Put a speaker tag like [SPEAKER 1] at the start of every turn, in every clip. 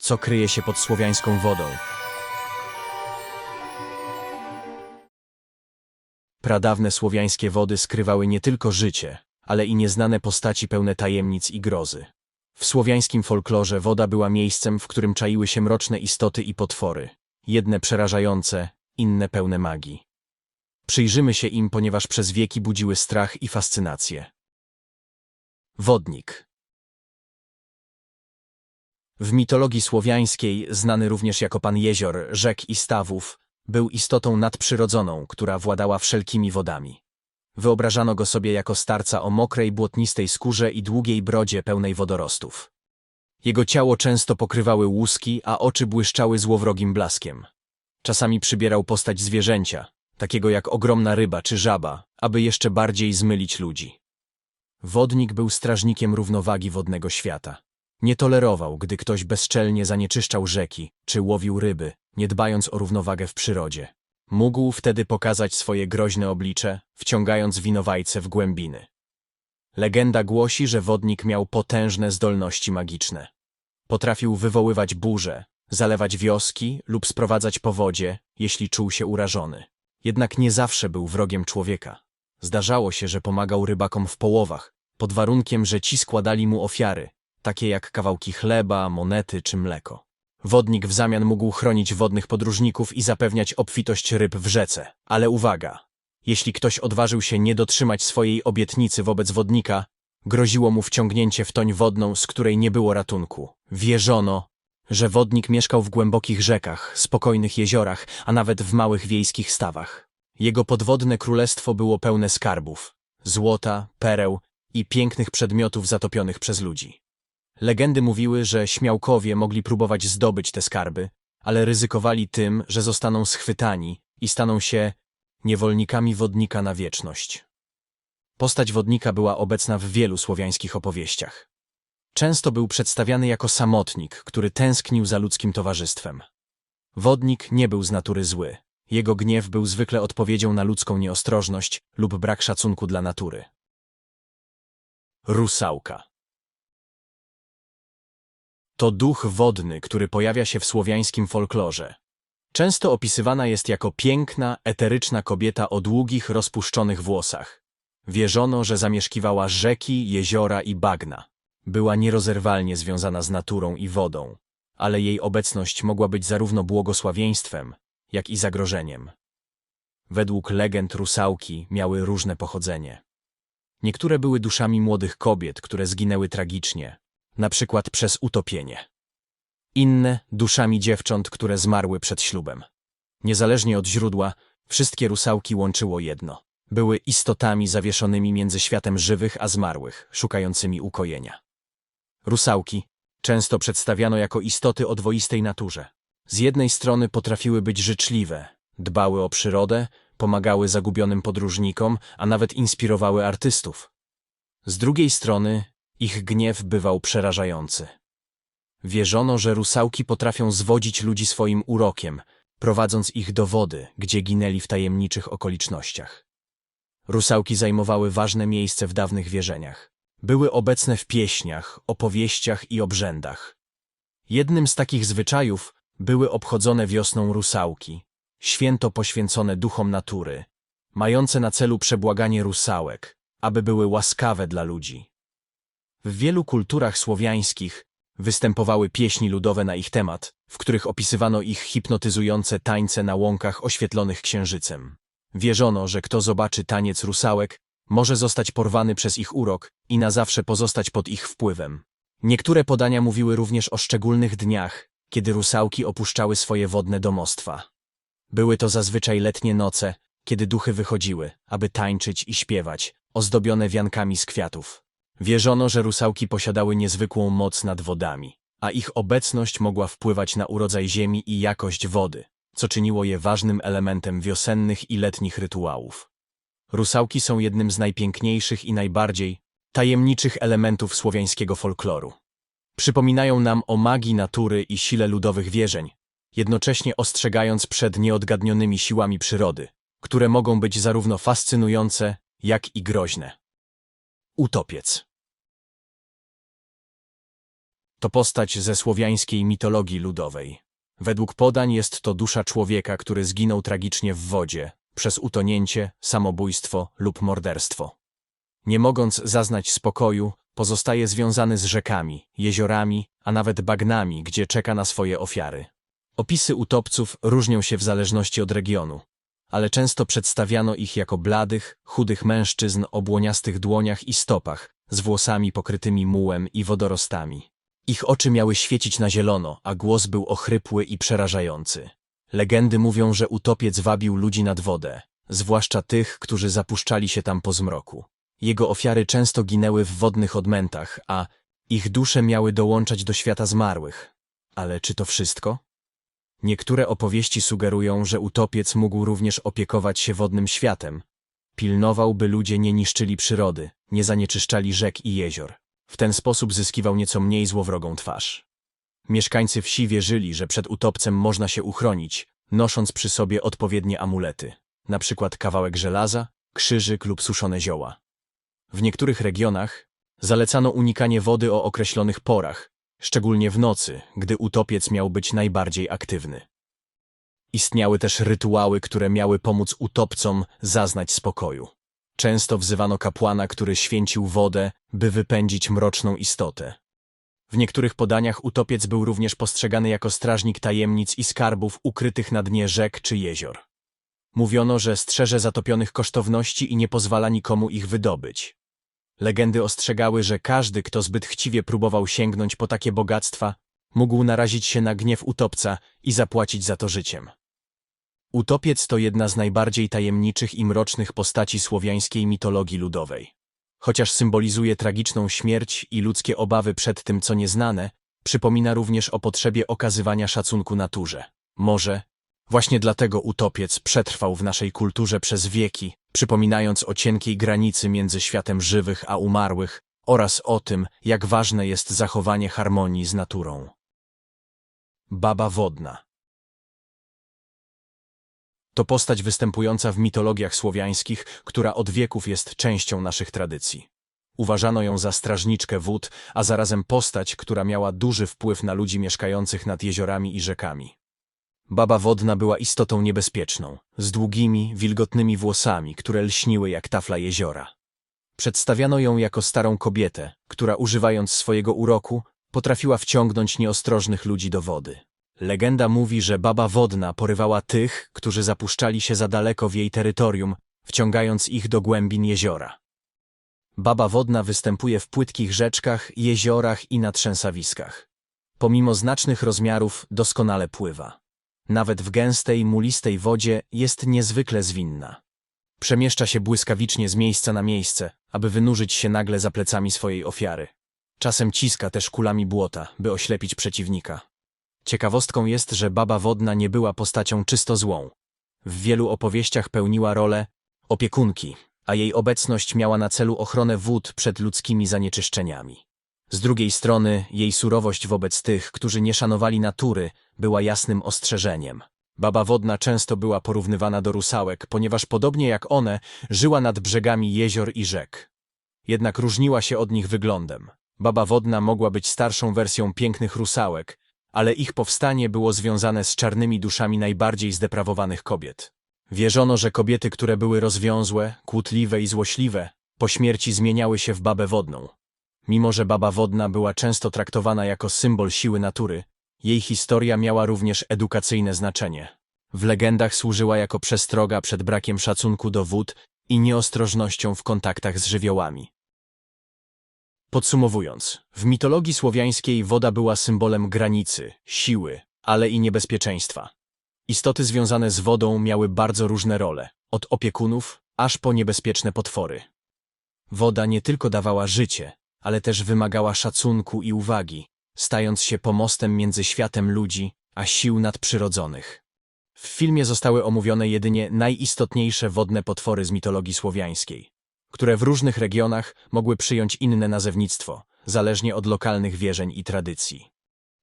[SPEAKER 1] Co kryje się pod słowiańską wodą? Pradawne słowiańskie wody skrywały nie tylko życie, ale i nieznane postaci pełne tajemnic i grozy. W słowiańskim folklorze woda była miejscem, w którym czaiły się mroczne istoty i potwory. Jedne przerażające, inne pełne magii. Przyjrzymy się im, ponieważ przez wieki budziły strach i fascynację. Wodnik. W mitologii słowiańskiej, znany również jako pan jezior, rzek i stawów, był istotą nadprzyrodzoną, która władała wszelkimi wodami. Wyobrażano go sobie jako starca o mokrej, błotnistej skórze i długiej brodzie pełnej wodorostów. Jego ciało często pokrywały łuski, a oczy błyszczały złowrogim blaskiem. Czasami przybierał postać zwierzęcia, takiego jak ogromna ryba czy żaba, aby jeszcze bardziej zmylić ludzi. Wodnik był strażnikiem równowagi wodnego świata. Nie tolerował, gdy ktoś bezczelnie zanieczyszczał rzeki czy łowił ryby, nie dbając o równowagę w przyrodzie. Mógł wtedy pokazać swoje groźne oblicze, wciągając winowajcę w głębiny. Legenda głosi, że wodnik miał potężne zdolności magiczne. Potrafił wywoływać burze, zalewać wioski lub sprowadzać powodzie, jeśli czuł się urażony. Jednak nie zawsze był wrogiem człowieka. Zdarzało się, że pomagał rybakom w połowach, pod warunkiem, że ci składali mu ofiary, takie jak kawałki chleba, monety czy mleko. Wodnik w zamian mógł chronić wodnych podróżników i zapewniać obfitość ryb w rzece. Ale uwaga! Jeśli ktoś odważył się nie dotrzymać swojej obietnicy wobec wodnika, groziło mu wciągnięcie w toń wodną, z której nie było ratunku. Wierzono, że wodnik mieszkał w głębokich rzekach, spokojnych jeziorach, a nawet w małych wiejskich stawach. Jego podwodne królestwo było pełne skarbów, złota, pereł i pięknych przedmiotów zatopionych przez ludzi. Legendy mówiły, że śmiałkowie mogli próbować zdobyć te skarby, ale ryzykowali tym, że zostaną schwytani i staną się niewolnikami wodnika na wieczność. Postać wodnika była obecna w wielu słowiańskich opowieściach. Często był przedstawiany jako samotnik, który tęsknił za ludzkim towarzystwem. Wodnik nie był z natury zły. Jego gniew był zwykle odpowiedzią na ludzką nieostrożność lub brak szacunku dla natury. Rusałka. To duch wodny, który pojawia się w słowiańskim folklorze. Często opisywana jest jako piękna, eteryczna kobieta o długich, rozpuszczonych włosach. Wierzono, że zamieszkiwała rzeki, jeziora i bagna. Była nierozerwalnie związana z naturą i wodą, ale jej obecność mogła być zarówno błogosławieństwem, jak i zagrożeniem. Według legend rusałki miały różne pochodzenie. Niektóre były duszami młodych kobiet, które zginęły tragicznie, na przykład przez utopienie. Inne duszami dziewcząt, które zmarły przed ślubem. Niezależnie od źródła, wszystkie rusałki łączyło jedno. Były istotami zawieszonymi między światem żywych a zmarłych, szukającymi ukojenia. Rusałki często przedstawiano jako istoty o dwoistej naturze. Z jednej strony potrafiły być życzliwe, dbały o przyrodę, pomagały zagubionym podróżnikom, a nawet inspirowały artystów. Z drugiej strony ich gniew bywał przerażający. Wierzono, że rusałki potrafią zwodzić ludzi swoim urokiem, prowadząc ich do wody, gdzie ginęli w tajemniczych okolicznościach. Rusałki zajmowały ważne miejsce w dawnych wierzeniach. Były obecne w pieśniach, opowieściach i obrzędach. Jednym z takich zwyczajów były obchodzone wiosną rusałki, święto poświęcone duchom natury, mające na celu przebłaganie rusałek, aby były łaskawe dla ludzi. W wielu kulturach słowiańskich występowały pieśni ludowe na ich temat, w których opisywano ich hipnotyzujące tańce na łąkach oświetlonych księżycem. Wierzono, że kto zobaczy taniec rusałek, może zostać porwany przez ich urok i na zawsze pozostać pod ich wpływem. Niektóre podania mówiły również o szczególnych dniach, kiedy rusałki opuszczały swoje wodne domostwa. Były to zazwyczaj letnie noce, kiedy duchy wychodziły, aby tańczyć i śpiewać, ozdobione wiankami z kwiatów. Wierzono, że rusałki posiadały niezwykłą moc nad wodami, a ich obecność mogła wpływać na urodzaj ziemi i jakość wody, co czyniło je ważnym elementem wiosennych i letnich rytuałów. Rusałki są jednym z najpiękniejszych i najbardziej tajemniczych elementów słowiańskiego folkloru. Przypominają nam o magii natury i sile ludowych wierzeń, jednocześnie ostrzegając przed nieodgadnionymi siłami przyrody, które mogą być zarówno fascynujące, jak i groźne. Utopiec. To postać ze słowiańskiej mitologii ludowej. Według podań jest to dusza człowieka, który zginął tragicznie w wodzie, przez utonięcie, samobójstwo lub morderstwo. Nie mogąc zaznać spokoju, pozostaje związany z rzekami, jeziorami, a nawet bagnami, gdzie czeka na swoje ofiary. Opisy utopców różnią się w zależności od regionu, ale często przedstawiano ich jako bladych, chudych mężczyzn o błoniastych dłoniach i stopach, z włosami pokrytymi mułem i wodorostami. Ich oczy miały świecić na zielono, a głos był ochrypły i przerażający. Legendy mówią, że utopiec wabił ludzi nad wodę, zwłaszcza tych, którzy zapuszczali się tam po zmroku. Jego ofiary często ginęły w wodnych odmętach, a ich dusze miały dołączać do świata zmarłych. Ale czy to wszystko? Niektóre opowieści sugerują, że utopiec mógł również opiekować się wodnym światem. Pilnował, by ludzie nie niszczyli przyrody, nie zanieczyszczali rzek i jezior. W ten sposób zyskiwał nieco mniej złowrogą twarz. Mieszkańcy wsi wierzyli, że przed utopcem można się uchronić, nosząc przy sobie odpowiednie amulety, na przykład kawałek żelaza, krzyżyk lub suszone zioła. W niektórych regionach zalecano unikanie wody o określonych porach, szczególnie w nocy, gdy utopiec miał być najbardziej aktywny. Istniały też rytuały, które miały pomóc utopcom zaznać spokoju. Często wzywano kapłana, który święcił wodę, by wypędzić mroczną istotę. W niektórych podaniach utopiec był również postrzegany jako strażnik tajemnic i skarbów ukrytych na dnie rzek czy jezior. Mówiono, że strzeże zatopionych kosztowności i nie pozwala nikomu ich wydobyć. Legendy ostrzegały, że każdy, kto zbyt chciwie próbował sięgnąć po takie bogactwa, mógł narazić się na gniew utopca i zapłacić za to życiem. Utopiec to jedna z najbardziej tajemniczych i mrocznych postaci słowiańskiej mitologii ludowej. Chociaż symbolizuje tragiczną śmierć i ludzkie obawy przed tym, co nieznane, przypomina również o potrzebie okazywania szacunku naturze. Może właśnie dlatego utopiec przetrwał w naszej kulturze przez wieki, przypominając o cienkiej granicy między światem żywych a umarłych oraz o tym, jak ważne jest zachowanie harmonii z naturą. Baba wodna. To postać występująca w mitologiach słowiańskich, która od wieków jest częścią naszych tradycji. Uważano ją za strażniczkę wód, a zarazem postać, która miała duży wpływ na ludzi mieszkających nad jeziorami i rzekami. Baba wodna była istotą niebezpieczną, z długimi, wilgotnymi włosami, które lśniły jak tafla jeziora. Przedstawiano ją jako starą kobietę, która używając swojego uroku, potrafiła wciągnąć nieostrożnych ludzi do wody. Legenda mówi, że baba wodna porywała tych, którzy zapuszczali się za daleko w jej terytorium, wciągając ich do głębin jeziora. Baba wodna występuje w płytkich rzeczkach, jeziorach i na trzęsawiskach. Pomimo znacznych rozmiarów doskonale pływa. Nawet w gęstej, mulistej wodzie jest niezwykle zwinna. Przemieszcza się błyskawicznie z miejsca na miejsce, aby wynurzyć się nagle za plecami swojej ofiary. Czasem ciska też kulami błota, by oślepić przeciwnika. Ciekawostką jest, że baba wodna nie była postacią czysto złą. W wielu opowieściach pełniła rolę opiekunki, a jej obecność miała na celu ochronę wód przed ludzkimi zanieczyszczeniami. Z drugiej strony, jej surowość wobec tych, którzy nie szanowali natury, była jasnym ostrzeżeniem. Baba wodna często była porównywana do rusałek, ponieważ podobnie jak one, żyła nad brzegami jezior i rzek. Jednak różniła się od nich wyglądem. Baba wodna mogła być starszą wersją pięknych rusałek, ale ich powstanie było związane z czarnymi duszami najbardziej zdeprawowanych kobiet. Wierzono, że kobiety, które były rozwiązłe, kłótliwe i złośliwe, po śmierci zmieniały się w babę wodną. Mimo że baba wodna była często traktowana jako symbol siły natury, jej historia miała również edukacyjne znaczenie. W legendach służyła jako przestroga przed brakiem szacunku do wód i nieostrożnością w kontaktach z żywiołami. Podsumowując, w mitologii słowiańskiej woda była symbolem granicy, siły, ale i niebezpieczeństwa. Istoty związane z wodą miały bardzo różne role, od opiekunów aż po niebezpieczne potwory. Woda nie tylko dawała życie, ale też wymagała szacunku i uwagi, stając się pomostem między światem ludzi a sił nadprzyrodzonych. W filmie zostały omówione jedynie najistotniejsze wodne potwory z mitologii słowiańskiej, które w różnych regionach mogły przyjąć inne nazewnictwo, zależnie od lokalnych wierzeń i tradycji.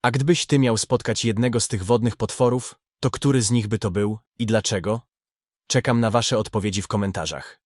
[SPEAKER 1] A gdybyś ty miał spotkać jednego z tych wodnych potworów, to który z nich by to był i dlaczego? Czekam na wasze odpowiedzi w komentarzach.